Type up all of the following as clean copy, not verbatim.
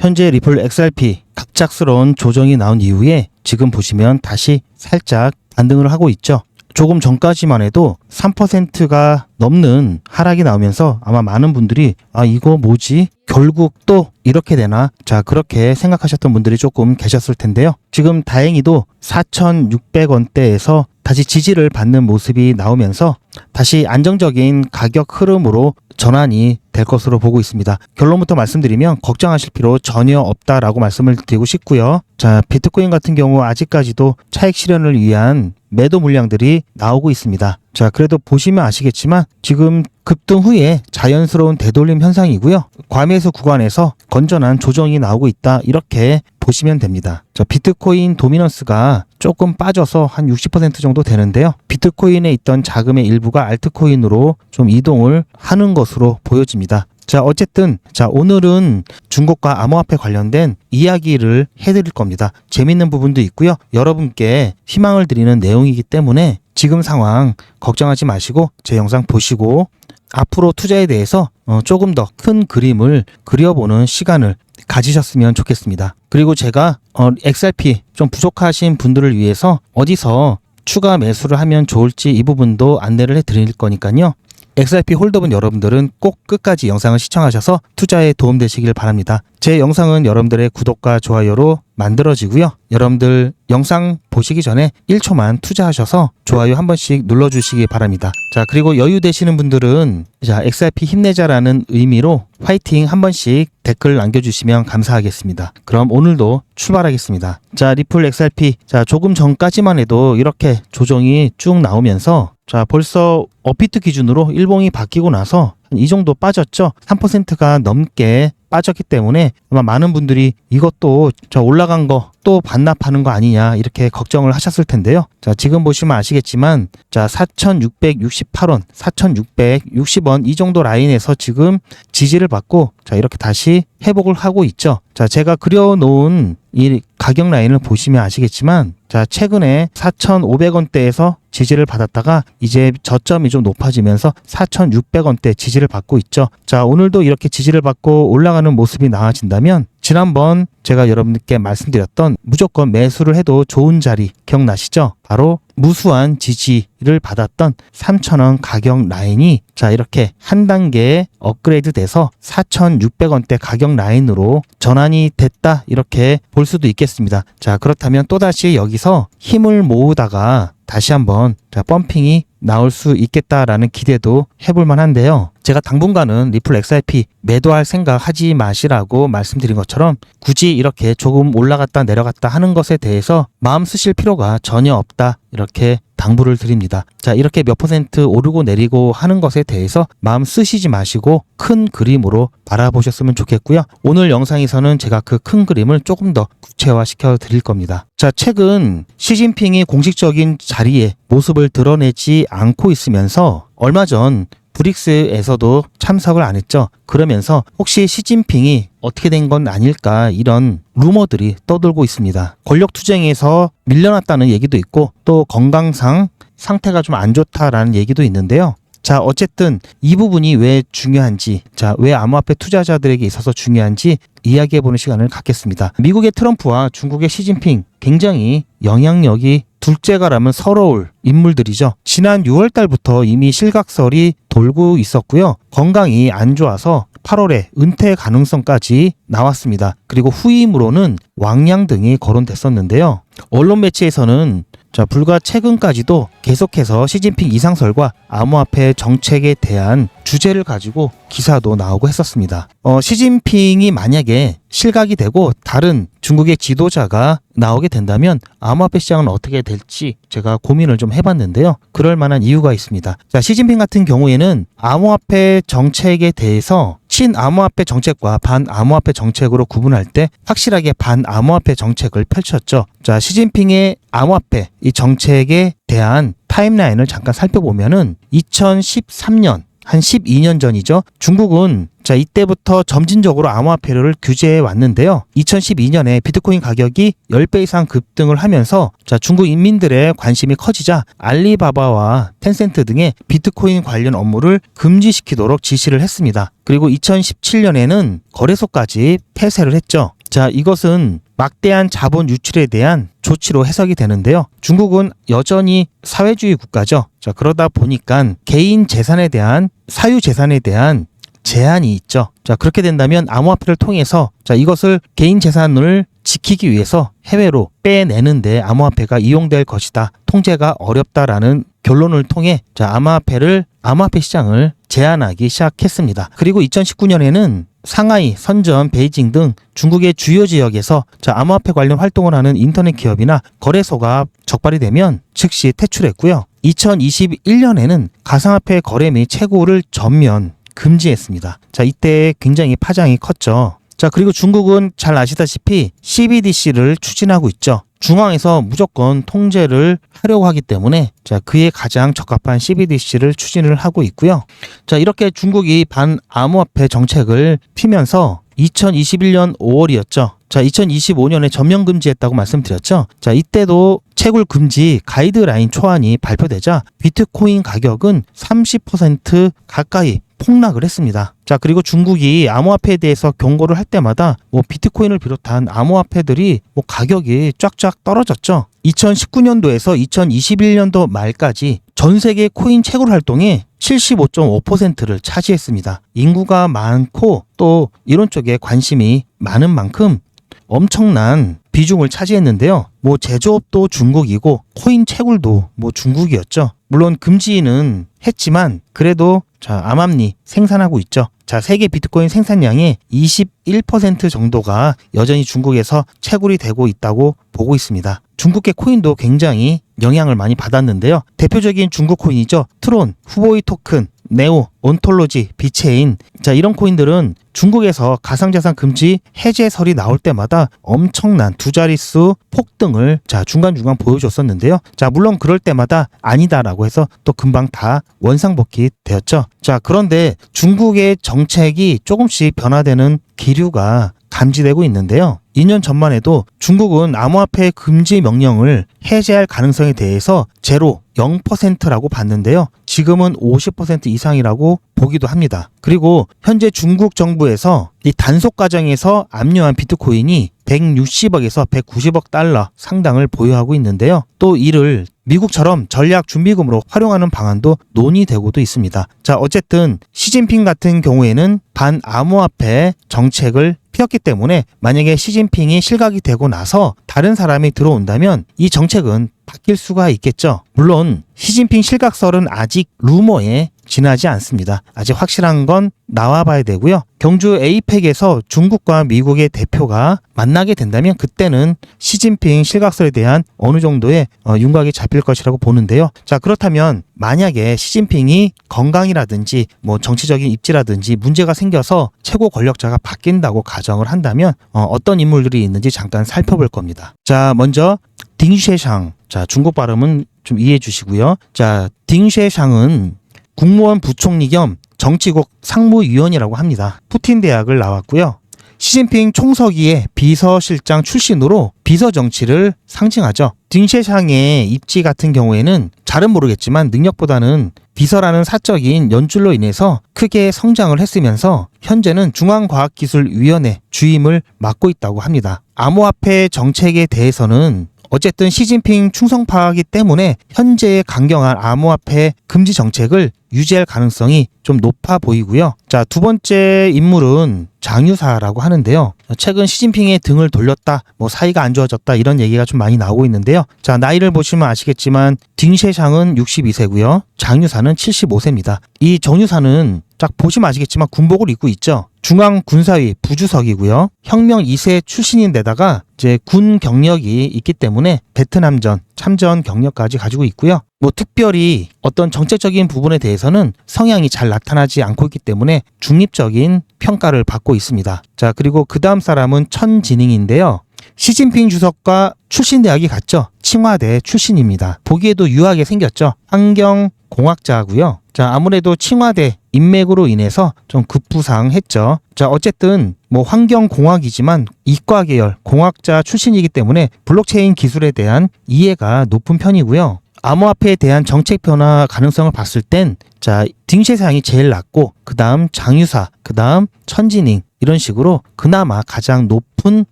현재 리플 XRP 갑작스러운 조정이 나온 이후에 지금 보시면 다시 살짝 반등을 하고 있죠. 조금 전까지만 해도 3%가 넘는 하락이 나오면서 아마 많은 분들이 이거 뭐지? 결국 또 이렇게 되나? 자, 그렇게 생각하셨던 분들이 조금 계셨을 텐데요. 지금 다행히도 4,600원대에서 다시 지지를 받는 모습이 나오면서 다시 안정적인 가격 흐름으로 전환이 될 것으로 보고 있습니다. 결론부터 말씀드리면 걱정하실 필요 전혀 없다라고 말씀을 드리고 싶고요. 자, 비트코인 같은 경우 아직까지도 차익 실현을 위한 매도 물량들이 나오고 있습니다. 자, 그래도 보시면 아시겠지만 지금 급등 후에 자연스러운 되돌림 현상이고요. 과매수 구간에서 건전한 조정이 나오고 있다, 이렇게 보시면 됩니다. 자, 비트코인 도미넌스가 조금 빠져서 한 60% 정도 되는데요. 비트코인에 있던 자금의 일부가 알트코인으로 좀 이동을 하는 것으로 보여집니다. 자, 어쨌든 오늘은 중국과 암호화폐 관련된 이야기를 해드릴 겁니다. 재밌는 부분도 있고요. 여러분께 희망을 드리는 내용이기 때문에 지금 상황 걱정하지 마시고 제 영상 보시고 앞으로 투자에 대해서 조금 더 큰 그림을 그려보는 시간을 가지셨으면 좋겠습니다. 그리고 제가 XRP 좀 부족하신 분들을 위해서 어디서 추가 매수를 하면 좋을지 이 부분도 안내를 해드릴 거니까요. XRP 홀더분 여러분들은 꼭 끝까지 영상을 시청하셔서 투자에 도움되시길 바랍니다. 제 영상은 여러분들의 구독과 좋아요로 만들어지고요. 여러분들 영상 보시기 전에 1초만 투자하셔서 좋아요 한 번씩 눌러주시기 바랍니다. 자, 그리고 여유 되시는 분들은 XRP 힘내자라는 의미로 화이팅 한 번씩 댓글 남겨주시면 감사하겠습니다. 그럼 오늘도 출발하겠습니다. 자, 리플 XRP. 자, 조금 전까지만 해도 이렇게 조정이 쭉 나오면서 벌써 업비트 기준으로 일봉이 바뀌고 나서 이 정도 빠졌죠. 3%가 넘게 빠졌기 때문에 아마 많은 분들이 이것도 올라간 거 또 반납하는 거 아니냐, 이렇게 걱정을 하셨을 텐데요. 자, 지금 보시면 아시겠지만 4,668원, 4,660원 이 정도 라인에서 지금 지지를 받고 이렇게 다시 회복을 하고 있죠. 자, 제가 그려놓은 이 가격 라인을 보시면 아시겠지만 최근에 4,500원대에서 지지를 받았다가 이제 저점이 좀 높아지면서 4,600원대 지지를 받고 있죠. 자, 오늘도 이렇게 지지를 받고 올라가는 모습이 나와진다면 지난번 제가 여러분들께 말씀드렸던 무조건 매수를 해도 좋은 자리 기억나시죠? 바로 무수한 지지를 받았던 3,000원 가격 라인이 이렇게 한 단계 업그레이드 돼서 4,600원대 가격 라인으로 전환이 됐다, 이렇게 볼 수도 있겠습니다. 자, 그렇다면 또다시 여기서 힘을 모으다가 다시 한번 펌핑이 나올 수 있겠다라는 기대도 해볼 만한데요. 제가 당분간은 리플 XRP 매도할 생각 하지 마시라고 말씀드린 것처럼 굳이 이렇게 조금 올라갔다 내려갔다 하는 것에 대해서 마음 쓰실 필요가 전혀 없다, 이렇게 당부를 드립니다. 자, 이렇게 몇 % 오르고 내리고 하는 것에 대해서 마음 쓰시지 마시고 큰 그림으로 바라보셨으면 좋겠고요. 오늘 영상에서는 제가 그 큰 그림을 조금 더 구체화시켜 드릴 겁니다. 자, 최근 시진핑이 공식적인 자리에 모습을 드러내지 않고 있으면서 얼마 전 브릭스에서도 참석을 안 했죠. 그러면서 혹시 시진핑이 어떻게 된 건 아닐까, 이런 루머들이 떠돌고 있습니다. 권력투쟁에서 밀려났다는 얘기도 있고 또 건강상 상태가 좀 안 좋다라는 얘기도 있는데요. 자, 어쨌든 이 부분이 왜 중요한지, 왜 암호화폐 투자자들에게 있어서 중요한지 이야기해보는 시간을 갖겠습니다. 미국의 트럼프와 중국의 시진핑, 굉장히 영향력이 둘째가라면 서러울 인물들이죠. 지난 6월 달부터 이미 실각설이 돌고 있었고요. 건강이 안 좋아서 8월에 은퇴 가능성까지 나왔습니다. 그리고 후임으로는 왕양 등이 거론됐었는데요. 언론 매체에서는 불과 최근까지도 계속해서 시진핑 이상설과 암호화폐 정책에 대한 주제를 가지고 기사도 나오고 했었습니다. 시진핑이 만약에 실각이 되고 다른 중국의 지도자가 나오게 된다면 암호화폐 시장은 어떻게 될지 제가 고민을 좀 해봤는데요. 그럴 만한 이유가 있습니다. 자, 시진핑 같은 경우에는 암호화폐 정책에 대해서 친암호화폐 정책과 반암호화폐 정책으로 구분할 때 확실하게 반암호화폐 정책을 펼쳤죠. 자, 시진핑의 암호화폐 이 정책에 대한 타임라인을 잠깐 살펴보면은 2013년 한 12년 전이죠. 중국은 자, 이때부터 점진적으로 암호화폐를 규제해 왔는데요. 2012년에 비트코인 가격이 10배 이상 급등을 하면서 자, 중국 인민들의 관심이 커지자 알리바바와 텐센트 등의 비트코인 관련 업무를 금지시키도록 지시를 했습니다. 그리고 2017년에는 거래소까지 폐쇄를 했죠. 자, 이것은 막대한 자본 유출에 대한 조치로 해석이 되는데요. 중국은 여전히 사회주의 국가죠. 자, 그러다 보니까 개인 재산에 대한 사유 재산에 대한 제한이 있죠. 자, 그렇게 된다면 암호화폐를 통해서 자, 이것을 개인 재산을 지키기 위해서 해외로 빼내는데 암호화폐가 이용될 것이다. 통제가 어렵다라는 결론을 통해 자, 암호화폐 시장을 제한하기 시작했습니다. 그리고 2019년에는 상하이, 선전, 베이징 등 중국의 주요 지역에서 자, 암호화폐 관련 활동을 하는 인터넷 기업이나 거래소가 적발이 되면 즉시 퇴출했고요. 2021년에는 가상화폐 거래 및 채굴을 전면 금지했습니다. 자, 이때 굉장히 파장이 컸죠. 자, 그리고 중국은 잘 아시다시피 CBDC를 추진하고 있죠. 중앙에서 무조건 통제를 하려고 하기 때문에 자, 그에 가장 적합한 CBDC를 추진을 하고 있고요. 자, 이렇게 중국이 반암호화폐 정책을 피면서 2021년 5월이었죠. 자, 2025년에 전면 금지했다고 말씀드렸죠. 자, 이때도 채굴 금지 가이드라인 초안이 발표되자 비트코인 가격은 30% 가까이 폭락을 했습니다. 자, 그리고 중국이 암호화폐에 대해서 경고를 할 때마다 비트코인을 비롯한 암호화폐들이 가격이 쫙쫙 떨어졌죠. 2019년도에서 2021년도 말까지 전 세계 코인 채굴 활동의 75.5%를 차지했습니다. 인구가 많고 또 이런 쪽에 관심이 많은 만큼 엄청난 비중을 차지했는데요. 제조업도 중국이고 코인 채굴도 중국이었죠. 물론 금지는 했지만 그래도 자, 암암리 생산하고 있죠. 자, 세계 비트코인 생산량의 21% 정도가 여전히 중국에서 채굴이 되고 있다고 보고 있습니다. 중국계 코인도 굉장히 영향을 많이 받았는데요. 대표적인 중국 코인이죠. 트론, 후보이 토큰, 네오, 온톨로지, 비체인. 자, 이런 코인들은 중국에서 가상자산 금지 해제설이 나올 때마다 엄청난 두 자릿수 폭등을 자, 중간중간 보여줬었는데요. 자, 물론 그럴 때마다 아니다라고 해서 또 금방 다 원상복귀 되었죠. 자, 그런데 중국의 정책이 조금씩 변화되는 기류가 감지되고 있는데요. 2년 전만 해도 중국은 암호화폐 금지 명령을 해제할 가능성에 대해서 제로 0%라고 봤는데요. 지금은 50% 이상이라고 보기도 합니다. 그리고 현재 중국 정부에서 이 단속 과정에서 압류한 비트코인이 160억에서 190억 달러 상당을 보유하고 있는데요. 또 이를 미국처럼 전략 준비금으로 활용하는 방안도 논의되고도 있습니다. 자, 어쨌든 시진핑 같은 경우에는 반암호화폐 정책을 피웠기 때문에 만약에 시진핑이 실각이 되고 나서 다른 사람이 들어온다면 이 정책은 바뀔 수가 있겠죠. 물론 시진핑 실각설은 아직 루머에 지나지 않습니다. 아직 확실한 건 나와봐야 되고요. 경주 에이펙에서 중국과 미국의 대표가 만나게 된다면 그때는 시진핑 실각설에 대한 어느 정도의 윤곽이 잡힐 것이라고 보는데요. 자, 그렇다면 만약에 시진핑이 건강이라든지 정치적인 입지라든지 문제가 생겨서 최고 권력자가 바뀐다고 가정을 한다면 어떤 인물들이 있는지 잠깐 살펴볼 겁니다. 자, 먼저 딩쉐샹. 자, 중국 발음은 좀 이해해 주시고요. 자, 딩쉐샹은 국무원 부총리 겸 정치국 상무위원이라고 합니다. 푸틴 대학을 나왔고요. 시진핑 총서기의 비서실장 출신으로 비서 정치를 상징하죠. 딩쉐샹의 입지 같은 경우에는 잘은 모르겠지만 능력보다는 비서라는 사적인 연줄로 인해서 크게 성장을 했으면서 현재는 중앙과학기술위원회 주임을 맡고 있다고 합니다. 암호화폐 정책에 대해서는 어쨌든 시진핑 충성파이기 때문에 현재의 강경한 암호화폐 금지 정책을 유지할 가능성이 좀 높아 보이고요. 자, 두 번째 인물은 장유사라고 하는데요. 최근 시진핑의 등을 돌렸다, 사이가 안 좋아졌다 이런 얘기가 좀 많이 나오고 있는데요. 자, 나이를 보시면 아시겠지만 딩쉐샹은 62세고요. 장유사는 75세입니다. 이 정유사는 딱 보시면 아시겠지만 군복을 입고 있죠. 중앙군사위 부주석이고요. 혁명 2세 출신인데다가 이제 군 경력이 있기 때문에 베트남전 참전 경력까지 가지고 있고요. 특별히 어떤 정책적인 부분에 대해서는 성향이 잘 나타나지 않고 있기 때문에 중립적인 평가를 받고 있습니다. 자, 그리고 그 다음 사람은 천지닝인데요. 시진핑 주석과 출신 대학이 같죠. 칭화대 출신입니다. 보기에도 유하게 생겼죠. 환경공학자고요. 자, 아무래도 칭화대 인맥으로 인해서 좀 급부상했죠. 자, 어쨌든 뭐 환경공학이지만 이과 계열 공학자 출신이기 때문에 블록체인 기술에 대한 이해가 높은 편이고요. 암호화폐에 대한 정책 변화 가능성을 봤을 땐 자, 딩쉐상이 제일 낮고 그 다음 장유사, 그 다음 천지닝 이런 식으로 그나마 가장 높은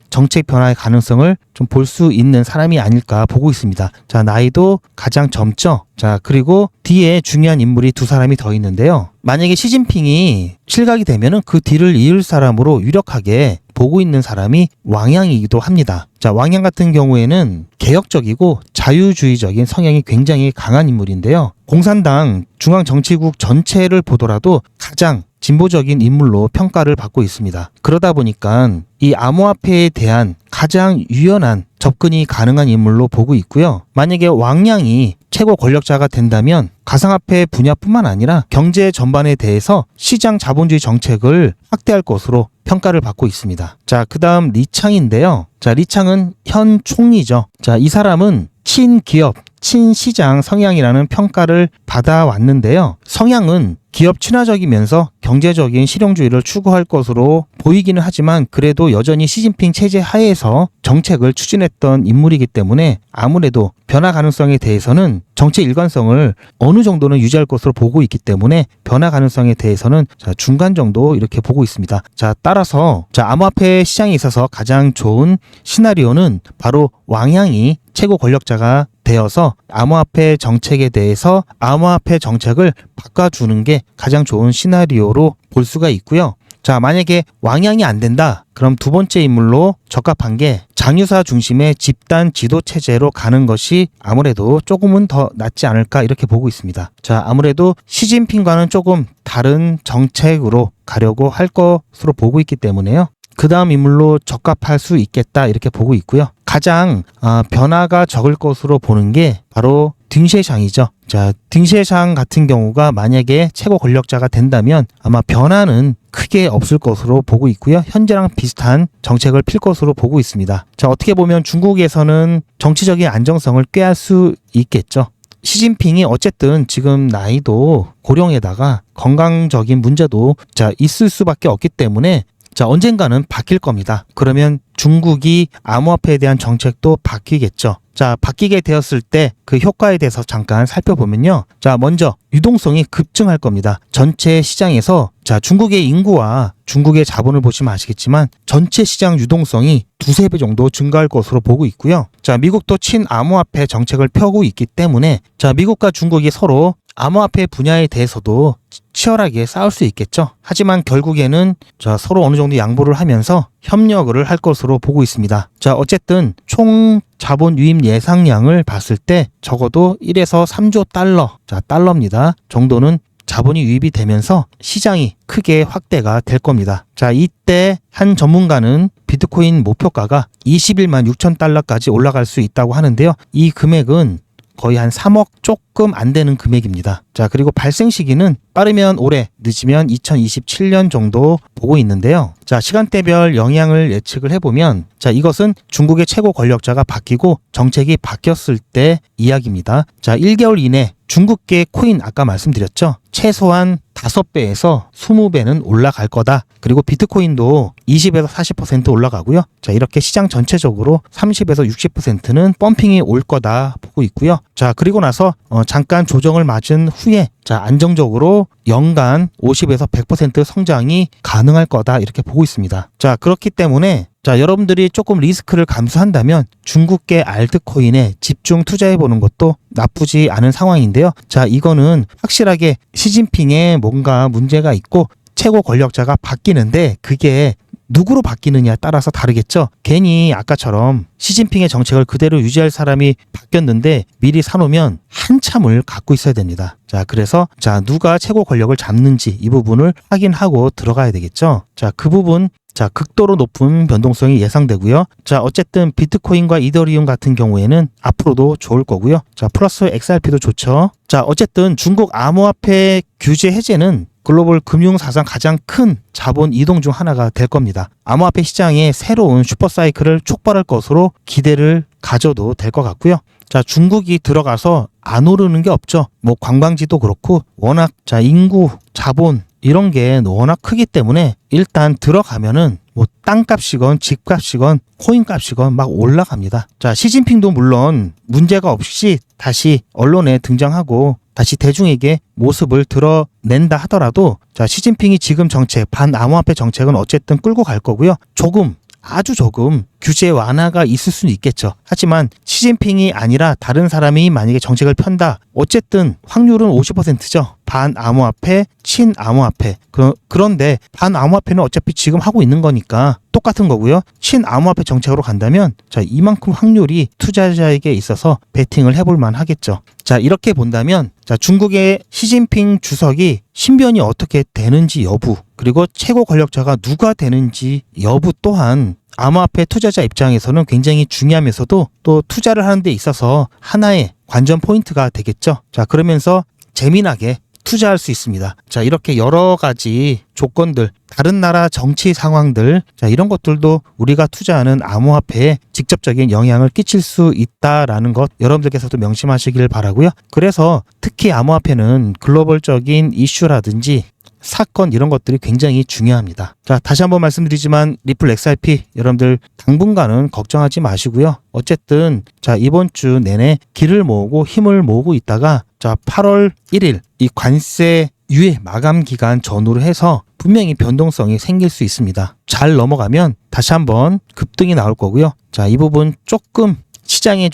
정책 변화의 가능성을 좀 볼 수 있는 사람이 아닐까 보고 있습니다. 자, 나이도 가장 젊죠. 자, 그리고 뒤에 중요한 인물이 두 사람이 더 있는데요. 만약에 시진핑이 실각이 되면은 그 뒤를 이을 사람으로 유력하게 보고 있는 사람이 왕양이기도 합니다. 자, 왕양 같은 경우에는 개혁적이고 자유주의적인 성향이 굉장히 강한 인물인데요. 공산당 중앙정치국 전체를 보더라도 가장 진보적인 인물로 평가를 받고 있습니다. 그러다 보니까 이 암호화폐에 대한 가장 유연한 접근이 가능한 인물로 보고 있고요. 만약에 왕양이 최고 권력자가 된다면 가상화폐 분야뿐만 아니라 경제 전반에 대해서 시장 자본주의 정책을 확대할 것으로 평가를 받고 있습니다. 자, 그 다음 리창인데요. 자, 리창은 현 총리죠. 자, 이 사람은 친기업, 친시장 성향이라는 평가를 받아왔는데요. 성향은 기업 친화적이면서 경제적인 실용주의를 추구할 것으로 보이기는 하지만 그래도 여전히 시진핑 체제 하에서 정책을 추진했던 인물이기 때문에 아무래도 변화 가능성에 대해서는 정책 일관성을 어느 정도는 유지할 것으로 보고 있기 때문에 변화 가능성에 대해서는 자, 중간 정도 이렇게 보고 있습니다. 자, 따라서 자, 암호화폐 시장에 있어서 가장 좋은 시나리오는 바로 왕양이 최고 권력자가 되어서 암호화폐 정책에 대해서 암호화폐 정책을 바꿔주는 게 가장 좋은 시나리오로 볼 수가 있고요. 자, 만약에 왕양이 안 된다. 그럼 두 번째 인물로 적합한 게 장유사 중심의 집단 지도 체제로 가는 것이 아무래도 조금은 더 낫지 않을까 이렇게 보고 있습니다. 자, 아무래도 시진핑과는 조금 다른 정책으로 가려고 할 것으로 보고 있기 때문에요. 그 다음 인물로 적합할 수 있겠다 이렇게 보고 있고요. 가장 변화가 적을 것으로 보는 게 바로 딩쉐샹이죠. 자, 딩쉐샹 같은 경우가 만약에 최고 권력자가 된다면 아마 변화는 크게 없을 것으로 보고 있고요. 현재랑 비슷한 정책을 필 것으로 보고 있습니다. 자, 어떻게 보면 중국에서는 정치적인 안정성을 꾀할 수 있겠죠. 시진핑이 어쨌든 지금 나이도 고령에다가 건강적인 문제도 자, 있을 수밖에 없기 때문에 자, 언젠가는 바뀔 겁니다. 그러면 중국이 암호화폐에 대한 정책도 바뀌겠죠. 자, 바뀌게 되었을 때 그 효과에 대해서 잠깐 살펴보면요. 자, 먼저 유동성이 급증할 겁니다. 전체 시장에서 자, 중국의 인구와 중국의 자본을 보시면 아시겠지만 전체 시장 유동성이 두세 배 정도 증가할 것으로 보고 있고요. 자, 미국도 친암호화폐 정책을 펴고 있기 때문에 자, 미국과 중국이 서로 암호화폐 분야에 대해서도 치열하게 싸울 수 있겠죠. 하지만 결국에는 자, 서로 어느 정도 양보를 하면서 협력을 할 것으로 보고 있습니다. 자, 어쨌든 총 자본 유입 예상량을 봤을 때 적어도 1에서 3조 달러, 자, 달러입니다. 정도는 자본이 유입이 되면서 시장이 크게 확대가 될 겁니다. 자, 이때 한 전문가는 비트코인 목표가가 21만 6천 달러까지 올라갈 수 있다고 하는데요. 이 금액은 거의 한 3억 조금 안 되는 금액입니다. 자, 그리고 발생 시기는 빠르면 올해, 늦으면 2027년 정도 보고 있는데요. 자, 시간대별 영향을 예측을 해보면 자, 이것은 중국의 최고 권력자가 바뀌고 정책이 바뀌었을 때 이야기입니다. 자, 1개월 이내 중국계 코인 아까 말씀드렸죠. 최소한 5배에서 20배는 올라갈 거다. 그리고 비트코인도 20에서 40% 올라가고요. 자, 이렇게 시장 전체적으로 30에서 60%는 펌핑이 올 거다 보고 있고요. 자, 그리고 나서 잠깐 조정을 맞은 후에 자, 안정적으로 연간 50에서 100% 성장이 가능할 거다 이렇게 보고 있습니다. 자, 그렇기 때문에 자, 여러분들이 조금 리스크를 감수한다면 중국계 알트코인에 집중 투자해보는 것도 나쁘지 않은 상황인데요. 자, 이거는 확실하게 시진핑에 뭔가 문제가 있고 최고 권력자가 바뀌는데 그게 누구로 바뀌느냐에 따라서 다르겠죠. 괜히 아까처럼 시진핑의 정책을 그대로 유지할 사람이 바뀌었는데 미리 사놓으면 한참을 갖고 있어야 됩니다. 자, 그래서 자, 누가 최고 권력을 잡는지 이 부분을 확인하고 들어가야 되겠죠. 자, 그 부분 자, 극도로 높은 변동성이 예상되고요. 자, 어쨌든 비트코인과 이더리움 같은 경우에는 앞으로도 좋을 거고요. 자, 플러스 XRP도 좋죠. 자, 어쨌든 중국 암호화폐 규제 해제는 글로벌 금융사상 가장 큰 자본 이동 중 하나가 될 겁니다. 암호화폐 시장의 새로운 슈퍼사이클을 촉발할 것으로 기대를 가져도 될 것 같고요. 자, 중국이 들어가서 안 오르는 게 없죠. 뭐 관광지도 그렇고 워낙 자, 인구, 자본 이런 게 워낙 크기 때문에 일단 들어가면은 뭐 땅값이건 집값이건 코인값이건 막 올라갑니다. 자, 시진핑도 물론 문제가 없이 다시 언론에 등장하고 다시 대중에게 모습을 드러낸다 하더라도 자, 시진핑이 지금 정책, 반암호화폐 정책은 어쨌든 끌고 갈 거고요. 아주 조금 규제 완화가 있을 수는 있겠죠. 하지만 시진핑이 아니라 다른 사람이 만약에 정책을 편다. 어쨌든 확률은 50%죠. 반암호화폐, 친암호화폐. 그런데 반암호화폐는 어차피 지금 하고 있는 거니까 똑같은 거고요. 친암호화폐 정책으로 간다면 자, 이만큼 확률이 투자자에게 있어서 베팅을 해볼 만하겠죠. 자, 이렇게 본다면 자, 중국의 시진핑 주석이 신변이 어떻게 되는지 여부, 그리고 최고 권력자가 누가 되는지 여부 또한 암호화폐 투자자 입장에서는 굉장히 중요하면서도 또 투자를 하는 데 있어서 하나의 관전 포인트가 되겠죠. 자, 그러면서 재미나게 투자할 수 있습니다. 자, 이렇게 여러 가지 조건들, 다른 나라 정치 상황들, 자, 이런 것들도 우리가 투자하는 암호화폐에 직접적인 영향을 끼칠 수 있다라는 것 여러분들께서도 명심하시길 바라고요. 그래서 특히 암호화폐는 글로벌적인 이슈라든지 사건 이런 것들이 굉장히 중요합니다. 자, 다시 한번 말씀드리지만 리플 XRP 여러분들 당분간은 걱정하지 마시고요. 어쨌든 자, 이번 주 내내 길을 모으고 힘을 모으고 있다가 자, 8월 1일 이 관세 유예 마감 기간 전후로 해서 분명히 변동성이 생길 수 있습니다. 잘 넘어가면 다시 한번 급등이 나올 거고요. 자, 이 부분 조금 시장에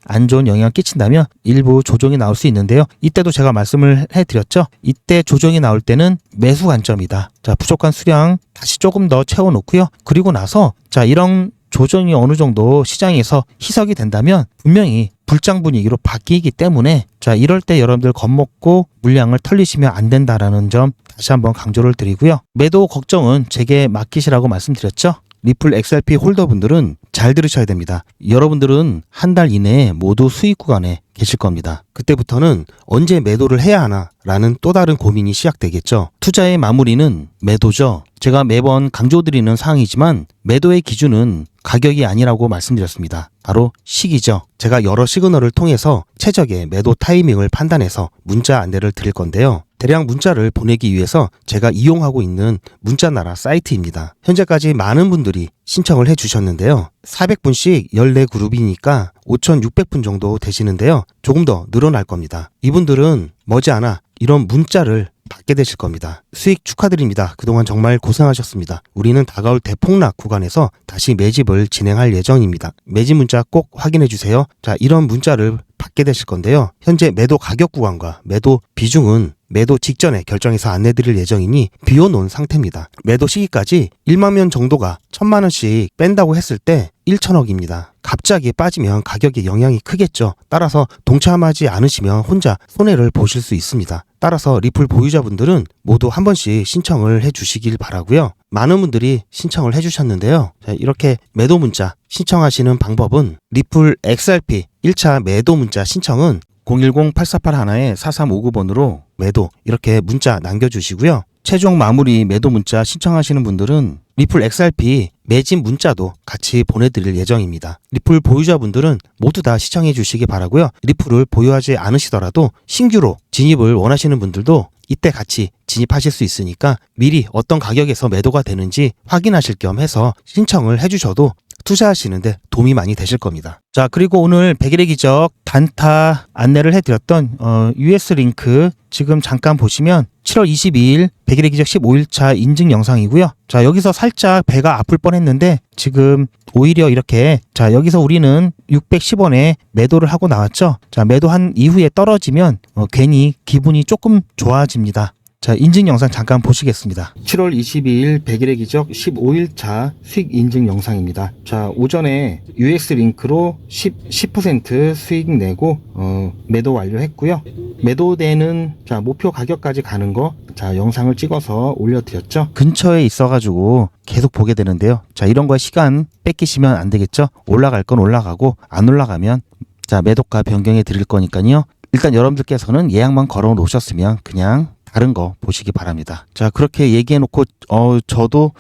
안 좋은 영향을 끼친다면 일부 조정이 나올 수 있는데요. 이때도 제가 말씀을 해드렸죠. 이때 조정이 나올 때는 매수 관점이다. 자, 부족한 수량 다시 조금 더 채워놓고요. 그리고 나서 자, 이런 조정이 어느 정도 시장에서 희석이 된다면 분명히 불장 분위기로 바뀌기 때문에 자, 이럴 때 여러분들 겁먹고 물량을 털리시면 안 된다라는 점 다시 한번 강조를 드리고요. 매도 걱정은 제게 맡기시라고 말씀드렸죠. 리플 XRP 홀더분들은 잘 들으셔야 됩니다. 여러분들은 한 달 이내에 모두 수익 구간에 계실 겁니다. 그때부터는 언제 매도를 해야 하나 라는 또 다른 고민이 시작되겠죠. 투자의 마무리는 매도죠. 제가 매번 강조드리는 사항이지만 매도의 기준은 가격이 아니라고 말씀드렸습니다. 바로 시기죠. 제가 여러 시그널을 통해서 최적의 매도 타이밍을 판단해서 문자 안내를 드릴 건데요. 대량 문자를 보내기 위해서 제가 이용하고 있는 문자나라 사이트입니다. 현재까지 많은 분들이 신청을 해주셨는데요. 400분씩 14그룹이니까 5,600분 정도 되시는데요. 조금 더 늘어날 겁니다. 이분들은 머지않아 이런 문자를 받게 되실 겁니다. 수익 축하드립니다. 그동안 정말 고생하셨습니다. 우리는 다가올 대폭락 구간에서 다시 매집을 진행할 예정입니다. 매집 문자 꼭 확인해 주세요. 자, 이런 문자를 받게 되실 건데요. 현재 매도 가격 구간과 매도 비중은 매도 직전에 결정해서 안내드릴 예정이니 비워놓은 상태입니다. 매도 시기까지 1만 명 정도가 1,000만 원씩 뺀다고 했을 때 1,000억입니다. 갑자기 빠지면 가격에 영향이 크겠죠. 따라서 동참하지 않으시면 혼자 손해를 보실 수 있습니다. 따라서 리플 보유자분들은 모두 한 번씩 신청을 해주시길 바라고요. 많은 분들이 신청을 해주셨는데요. 자, 이렇게 매도 문자 신청하시는 방법은 리플 XRP 1차 매도 문자 신청은 010-8481-4359번으로 매도 이렇게 문자 남겨주시고요. 최종 마무리 매도 문자 신청하시는 분들은 리플 XRP 매집 문자도 같이 보내드릴 예정입니다. 리플 보유자분들은 모두 다 시청해 주시기 바라고요. 리플을 보유하지 않으시더라도 신규로 진입을 원하시는 분들도 이때 같이 진입하실 수 있으니까 미리 어떤 가격에서 매도가 되는지 확인하실 겸 해서 신청을 해주셔도 투자하시는데 도움이 많이 되실 겁니다. 자, 그리고 오늘 100일의 기적 단타 안내를 해드렸던 US 링크 지금 잠깐 보시면 7월 22일 100일의 기적 15일차 인증 영상이고요. 자, 여기서 살짝 배가 아플 뻔했는데 지금 오히려 이렇게 자, 여기서 우리는 610원에 매도를 하고 나왔죠. 자, 매도한 이후에 떨어지면 괜히 기분이 조금 좋아집니다. 자, 인증 영상 잠깐 보시겠습니다. 7월 22일 100일의 기적 15일차 수익 인증 영상입니다. 자, 오전에 US 링크로 10% 수익 내고 매도 완료했고요. 매도되는 자, 목표 가격까지 가는 거 자, 영상을 찍어서 올려드렸죠. 근처에 있어가지고 계속 보게 되는데요. 자, 이런 거에 시간 뺏기시면 안 되겠죠. 올라갈 건 올라가고 안 올라가면 자, 매도가 변경해 드릴 거니까요. 일단 여러분들께서는 예약만 걸어 놓으셨으면 그냥 다른 거 보시기 바랍니다. 자, 그렇게 얘기해 놓고 저도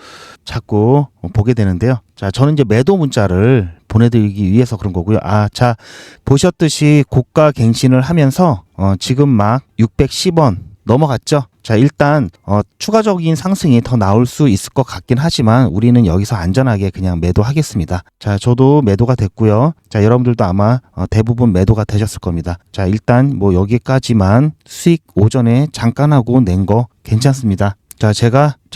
자꾸 보게 되는데요. 자, 저는 이제 매도 문자를 보내드리기 위해서 그런 거고요. 자, 보셨듯이 고가 갱신을 하면서 지금 막 610원 넘어갔죠. 자, 일단 추가적인 상승이 더 나올 수 있을 것 같긴 하지만 우리는 여기서 안전하게 그냥 매도하겠습니다. 자, 저도 매도가 됐고요. 자, 여러분들도 아마 대부분 매도가 되셨을 겁니다. 자, 일단 뭐 여기까지만 수익 오전에 잠깐 하고 낸 거 괜찮습니다. 자,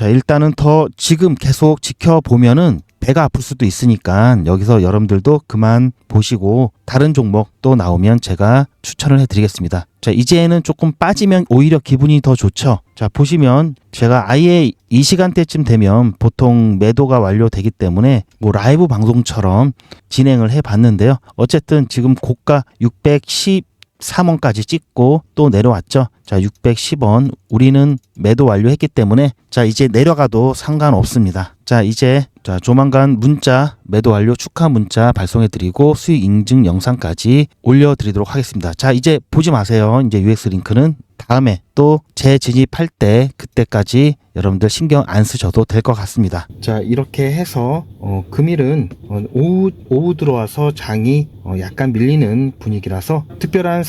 일단은 더 지금 계속 지켜보면은 배가 아플 수도 있으니까 여기서 여러분들도 그만 보시고 다른 종목 또 나오면 제가 추천을 해드리겠습니다. 자, 이제는 조금 빠지면 오히려 기분이 더 좋죠. 자, 보시면 제가 아예 이 시간대쯤 되면 보통 매도가 완료되기 때문에 뭐 라이브 방송처럼 진행을 해봤는데요. 어쨌든 지금 고가 613원까지 찍고 또 내려왔죠. 자, 610원 우리는 매도 완료했기 때문에 자, 이제 내려가도 상관없습니다. 자, 이제 조만간 문자 매도 완료 축하 문자 발송해 드리고 수익 인증 영상까지 올려드리도록 하겠습니다. 자, 이제 보지 마세요. 이제 UX 링크는 다음에 또 재진입할 때 그때까지 여러분들 신경 안 쓰셔도 될 것 같습니다. 자, 이렇게 해서 금일은 오후 들어와서 장이 약간 밀리는 분위기라서 특별한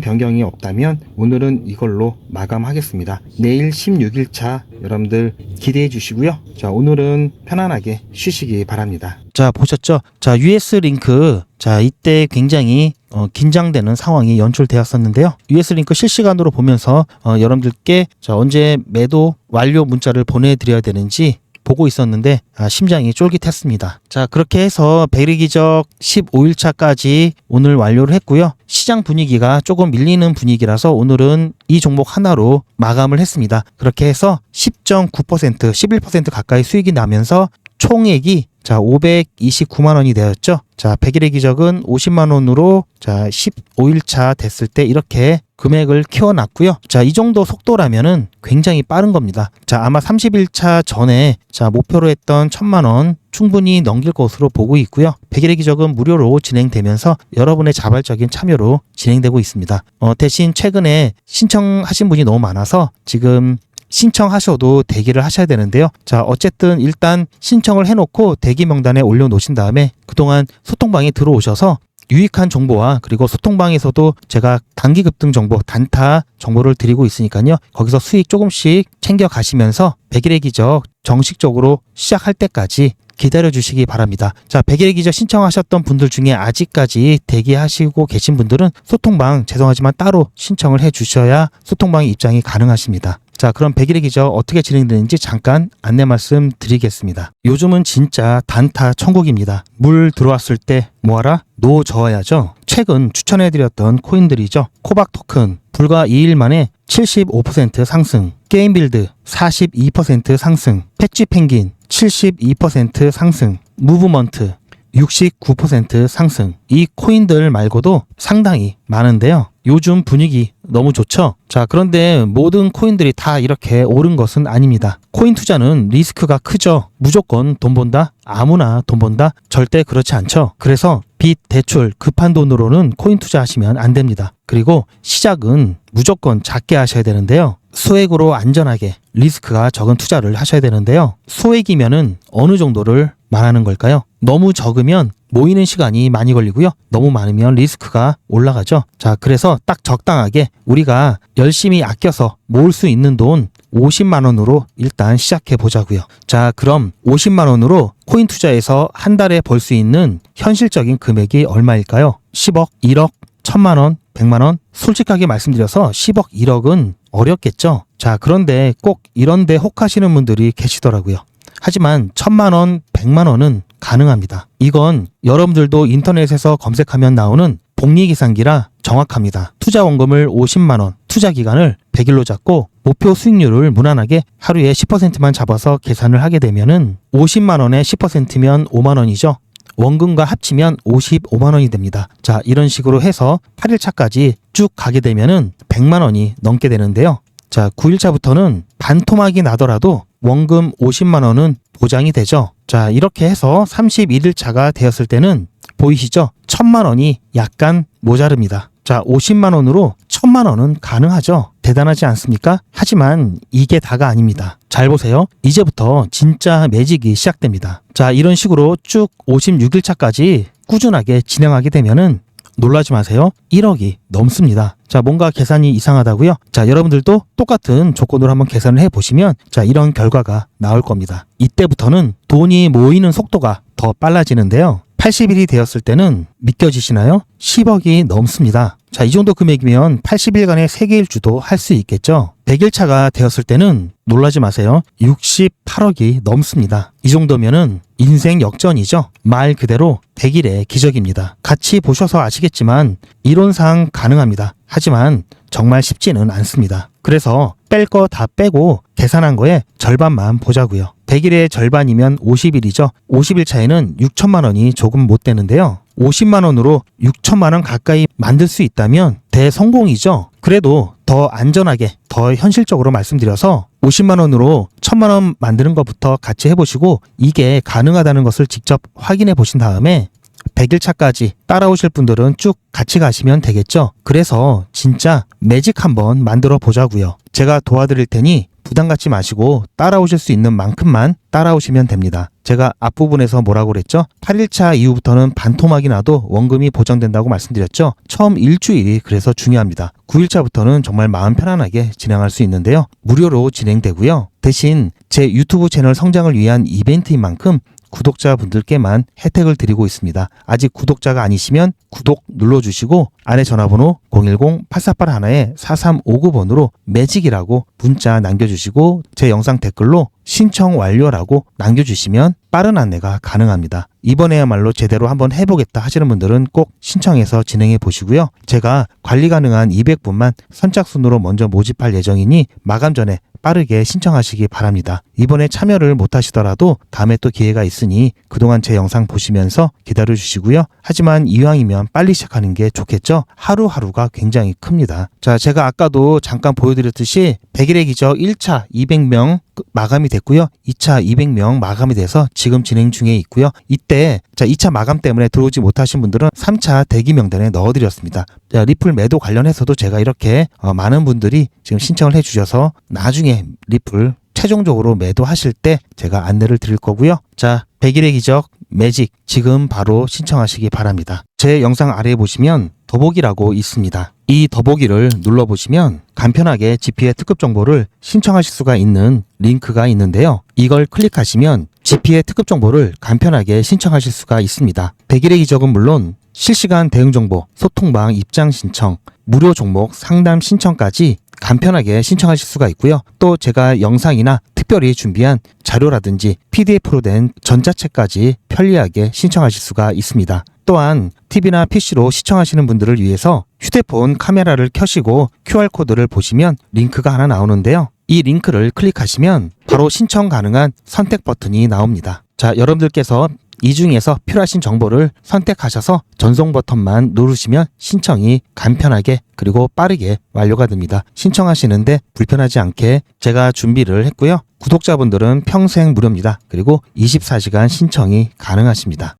변경이 없다면 오늘은 이걸로 마감하겠습니다. 내일 16일차 여러분들 기대해 주시고요. 자, 오늘은 편안하게 쉬시기 바랍니다. 자, 보셨죠? 자, US 링크 자, 이때 굉장히 긴장되는 상황이 연출되었었는데요. US 링크 실시간으로 보면서 여러분들께 자, 언제 매도 완료 문자를 보내드려야 되는지 보고 있었는데 심장이 쫄깃했습니다. 자, 그렇게 해서 백일기적 15일차까지 오늘 완료를 했고요. 시장 분위기가 조금 밀리는 분위기라서 오늘은 이 종목 하나로 마감을 했습니다. 그렇게 해서 10.9%, 11% 가까이 수익이 나면서 총액이 자, 529만 원이 되었죠. 자, 100일의 기적은 50만 원으로 자, 15일차 됐을 때 이렇게 금액을 키워놨고요. 자, 이 정도 속도라면은 굉장히 빠른 겁니다. 자, 아마 30일차 전에 자, 목표로 했던 1000만 원 충분히 넘길 것으로 보고 있고요. 100일의 기적은 무료로 진행되면서 여러분의 자발적인 참여로 진행되고 있습니다. 대신 최근에 신청하신 분이 너무 많아서 지금 신청하셔도 대기를 하셔야 되는데요. 자, 어쨌든 일단 신청을 해놓고 대기 명단에 올려놓으신 다음에 그동안 소통방에 들어오셔서 유익한 정보와 그리고 소통방에서도 제가 단기 급등 정보, 단타 정보를 드리고 있으니까요. 거기서 수익 조금씩 챙겨 가시면서 100일의 기적 정식적으로 시작할 때까지 기다려 주시기 바랍니다. 자, 100일의 기적 신청하셨던 분들 중에 아직까지 대기하시고 계신 분들은 소통방 죄송하지만 따로 신청을 해 주셔야 소통방에 입장이 가능하십니다. 자, 그럼 100일의 기적 어떻게 진행되는지 잠깐 안내 말씀 드리겠습니다. 요즘은 진짜 단타 천국입니다. 물 들어왔을 때 뭐하라? 노 저어야죠. 최근 추천해드렸던 코인들이죠. 코박 토큰 불과 2일 만에 75% 상승, 게임빌드 42% 상승, 패치 펭귄 72% 상승, 무브먼트 69% 상승. 이 코인들 말고도 상당히 많은데요. 요즘 분위기 너무 좋죠? 자, 그런데 모든 코인들이 다 이렇게 오른 것은 아닙니다. 코인 투자는 리스크가 크죠. 무조건 돈 번다? 아무나 돈 번다? 절대 그렇지 않죠. 그래서 빚, 대출, 급한 돈으로는 코인 투자하시면 안 됩니다. 그리고 시작은 무조건 작게 하셔야 되는데요. 소액으로 안전하게 리스크가 적은 투자를 하셔야 되는데요. 소액이면은 어느 정도를 말하는 걸까요? 너무 적으면 모이는 시간이 많이 걸리고요. 너무 많으면 리스크가 올라가죠. 자, 그래서 딱 적당하게 우리가 열심히 아껴서 모을 수 있는 돈 50만 원으로 일단 시작해 보자고요. 자, 그럼 50만 원으로 코인 투자에서 한 달에 벌 수 있는 현실적인 금액이 얼마일까요? 10억, 1억, 1000만 원, 100만 원? 솔직하게 말씀드려서 10억, 1억은 어렵겠죠. 자, 그런데 꼭 이런데 혹하시는 분들이 계시더라고요. 하지만 1000만 원, 100만 원은 가능합니다. 이건 여러분들도 인터넷에서 검색하면 나오는 복리계산기라 정확합니다. 투자 원금을 50만 원, 투자 기간을 100일로 잡고 목표 수익률을 무난하게 하루에 10%만 잡아서 계산을 하게 되면은 50만 원에 10%면 5만 원이죠. 원금과 합치면 55만 원이 됩니다. 자, 이런 식으로 해서 8일차까지 쭉 가게 되면은 100만 원이 넘게 되는데요. 자, 9일차부터는 반토막이 나더라도 원금 50만 원은 보장이 되죠. 자, 이렇게 해서 31일차가 되었을 때는 보이시죠? 1000만 원이 약간 모자릅니다. 자, 50만 원으로 1000만 원은 가능하죠. 대단하지 않습니까? 하지만 이게 다가 아닙니다. 잘 보세요. 이제부터 진짜 매직이 시작됩니다. 자, 이런 식으로 쭉 56일차까지 꾸준하게 진행하게 되면은 놀라지 마세요. 1억이 넘습니다. 자, 뭔가 계산이 이상하다고요? 자, 여러분들도 똑같은 조건으로 한번 계산을 해보시면 자, 이런 결과가 나올 겁니다. 이때부터는 돈이 모이는 속도가 더 빨라지는데요. 80일이 되었을 때는 믿겨지시나요? 10억이 넘습니다. 자, 이 정도 금액이면 80일간의 세계일주도 할 수 있겠죠. 100일차가 되었을 때는 놀라지 마세요. 68억이 넘습니다. 이 정도면은 인생 역전이죠. 말 그대로 100일의 기적입니다. 같이 보셔서 아시겠지만 이론상 가능합니다. 하지만 정말 쉽지는 않습니다. 그래서 뺄 거 다 빼고 계산한 거에 절반만 보자고요. 100일의 절반이면 50일이죠. 50일 차에는 6천만 원이 조금 못 되는데요. 50만 원으로 6천만 원 가까이 만들 수 있다면 대성공이죠. 그래도 더 안전하게, 더 현실적으로 말씀드려서 50만 원으로 1000만 원 만드는 것부터 같이 해보시고 이게 가능하다는 것을 직접 확인해 보신 다음에 100일 차까지 따라오실 분들은 쭉 같이 가시면 되겠죠. 그래서 진짜 매직 한번 만들어 보자고요. 제가 도와드릴 테니 부담 갖지 마시고 따라오실 수 있는 만큼만 따라오시면 됩니다. 제가 앞부분에서 뭐라고 그랬죠? 8일차 이후부터는 반토막이 나도 원금이 보장된다고 말씀드렸죠. 처음 일주일이 그래서 중요합니다. 9일차부터는 정말 마음 편안하게 진행할 수 있는데요. 무료로 진행되고요. 대신 제 유튜브 채널 성장을 위한 이벤트인 만큼 구독자분들께만 혜택을 드리고 있습니다. 아직 구독자가 아니시면 구독 눌러주시고 안에 전화번호 010-8481-4359번으로 매직이라고 문자 남겨주시고 제 영상 댓글로 신청 완료라고 남겨주시면 빠른 안내가 가능합니다. 이번에야말로 제대로 한번 해보겠다 하시는 분들은 꼭 신청해서 진행해 보시고요. 제가 관리 가능한 200분만 선착순으로 먼저 모집할 예정이니 마감 전에 빠르게 신청하시기 바랍니다. 이번에 참여를 못하시더라도 다음에 또 기회가 있으니 그동안 제 영상 보시면서 기다려주시고요. 하지만 이왕이면 빨리 시작하는 게 좋겠죠? 하루하루가 굉장히 큽니다. 자, 제가 아까도 잠깐 보여드렸듯이 100일의 기적 1차 200명 마감이 됐고요. 2차 200명 마감이 돼서 지금 진행 중에 있고요. 이때 자 2차 마감 때문에 들어오지 못하신 분들은 3차 대기 명단에 넣어드렸습니다. 자, 리플 매도 관련해서도 제가 이렇게 많은 분들이 지금 신청을 해주셔서 나중에 리플 최종적으로 매도하실 때 제가 안내를 드릴 거고요. 자, 100일의 기적 매직 지금 바로 신청하시기 바랍니다. 제 영상 아래에 보시면 더보기라고 있습니다. 이 더보기를 눌러보시면 간편하게 GP의 특급 정보를 신청하실 수가 있는 링크가 있는데요. 이걸 클릭하시면 GP의 특급 정보를 간편하게 신청하실 수가 있습니다. 100일의 기적은 물론 실시간 대응 정보, 소통방 입장 신청, 무료 종목 상담 신청까지 간편하게 신청하실 수가 있고요. 또 제가 영상이나 특별히 준비한 자료라든지 PDF로 된 전자책까지 편리하게 신청하실 수가 있습니다. 또한 TV나 PC로 시청하시는 분들을 위해서 휴대폰 카메라를 켜시고 QR코드를 보시면 링크가 하나 나오는데요. 이 링크를 클릭하시면 바로 신청 가능한 선택 버튼이 나옵니다. 자, 여러분들께서 이 중에서 필요하신 정보를 선택하셔서 전송 버튼만 누르시면 신청이 간편하게 그리고 빠르게 완료가 됩니다. 신청하시는데 불편하지 않게 제가 준비를 했고요. 구독자분들은 평생 무료입니다. 그리고 24시간 신청이 가능하십니다.